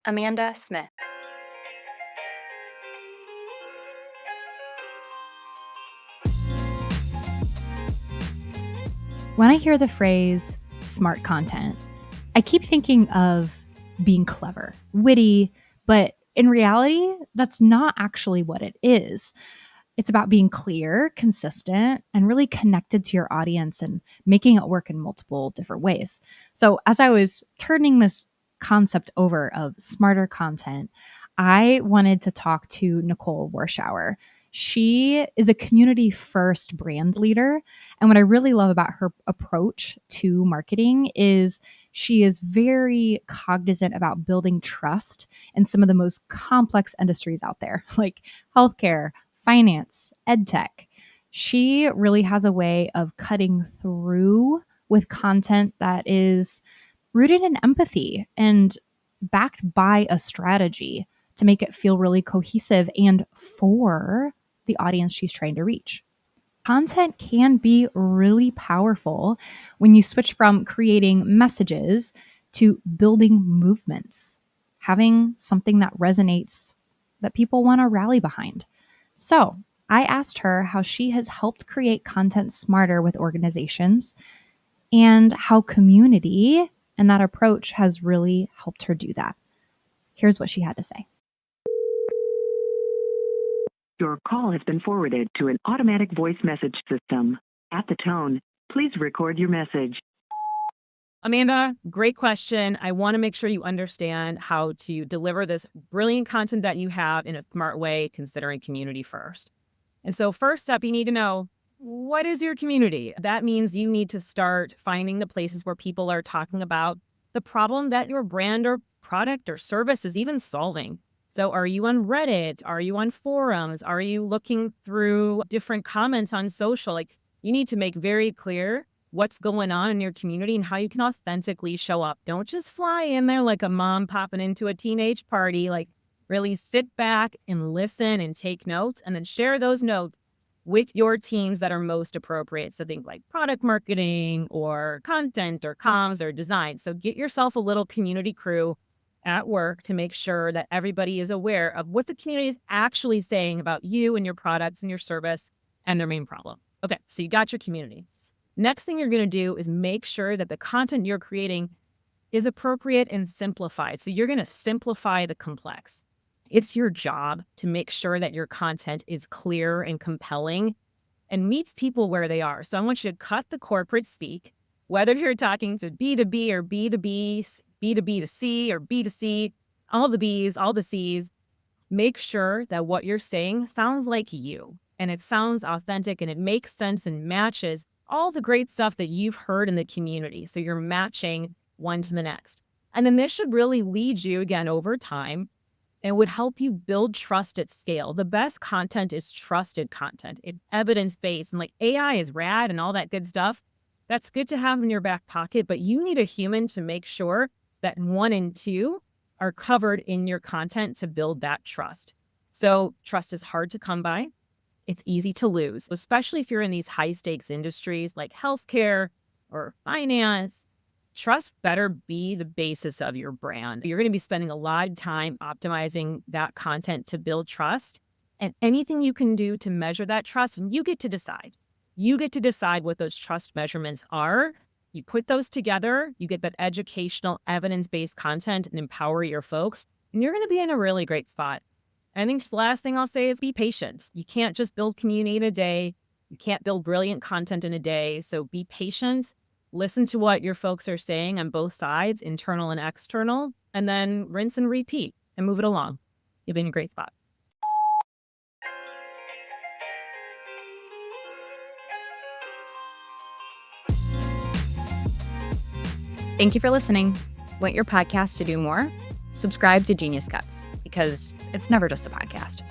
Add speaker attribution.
Speaker 1: Amanda Smith.
Speaker 2: When I hear the phrase smart content, I keep thinking of being clever, witty, but in reality, that's not actually what it is. It's about being clear, consistent, and really connected to your audience and making it work in multiple different ways. So, as I was turning this concept over of smarter content, I wanted to talk to Nicole Warshauer. She is a community first brand leader. And what I really love about her approach to marketing is she is very cognizant about building trust in some of the most complex industries out there, like healthcare, finance, ed tech. She really has a way of cutting through with content that is rooted in empathy and backed by a strategy to make it feel really cohesive and for the audience she's trying to reach. Content can be really powerful when you switch from creating messages to building movements, having something that resonates that people want to rally behind. So, I asked her how she has helped create content smarter with organizations and how community and that approach has really helped her do that. Here's what she had to say.
Speaker 3: Your call has been forwarded to an automatic voice message system. At the tone, please record your message.
Speaker 4: Amanda, great question. I want to make sure you understand how to deliver this brilliant content that you have in a smart way, considering community first. And so first step, you need to know, what is your community? That means you need to start finding the places where people are talking about the problem that your brand or product or service is even solving. So are you on Reddit? Are you on forums? Are you looking through different comments on social? Like, you need to make very clear what's going on in your community and how you can authentically show up. Don't just fly in there like a mom popping into a teenage party. Like, really sit back and listen and take notes, and then share those notes with your teams that are most appropriate. So think like product marketing or content or comms or design. So get yourself a little community crew at work to make sure that everybody is aware of what the community is actually saying about you and your products and your service and their main problem. Okay, so you got your community. Next thing you're going to do is make sure that the content you're creating is appropriate and simplified. So you're going to simplify the complex. It's your job to make sure that your content is clear and compelling and meets people where they are. So I want you to cut the corporate speak, whether you're talking to B2B or B2B, B2B to C or B2C, all the B's, all the C's. Make sure that what you're saying sounds like you and it sounds authentic and it makes sense and matches all the great stuff that you've heard in the community. So you're matching one to the next. And then this should really lead you, again, over time, and would help you build trust at scale. The best content is trusted content. It's evidence-based, and like AI is rad and all that good stuff. That's good to have in your back pocket, but you need a human to make sure that 1 and 2 are covered in your content to build that trust. So trust is hard to come by. It's easy to lose, especially if you're in these high stakes industries like healthcare or finance. Trust better be the basis of your brand. You're going to be spending a lot of time optimizing that content to build trust, and anything you can do to measure that trust, and you get to decide. You get to decide what those trust measurements are. You put those together, you get that educational, evidence-based content and empower your folks, and you're going to be in a really great spot. I think the last thing I'll say is be patient. You can't just build community in a day. You can't build brilliant content in a day. So be patient. Listen to what your folks are saying on both sides, internal and external, and then rinse and repeat and move it along. You'll be in a great spot.
Speaker 1: Thank you for listening. Want your podcast to do more? Subscribe to Genius Cuts, because it's never just a podcast.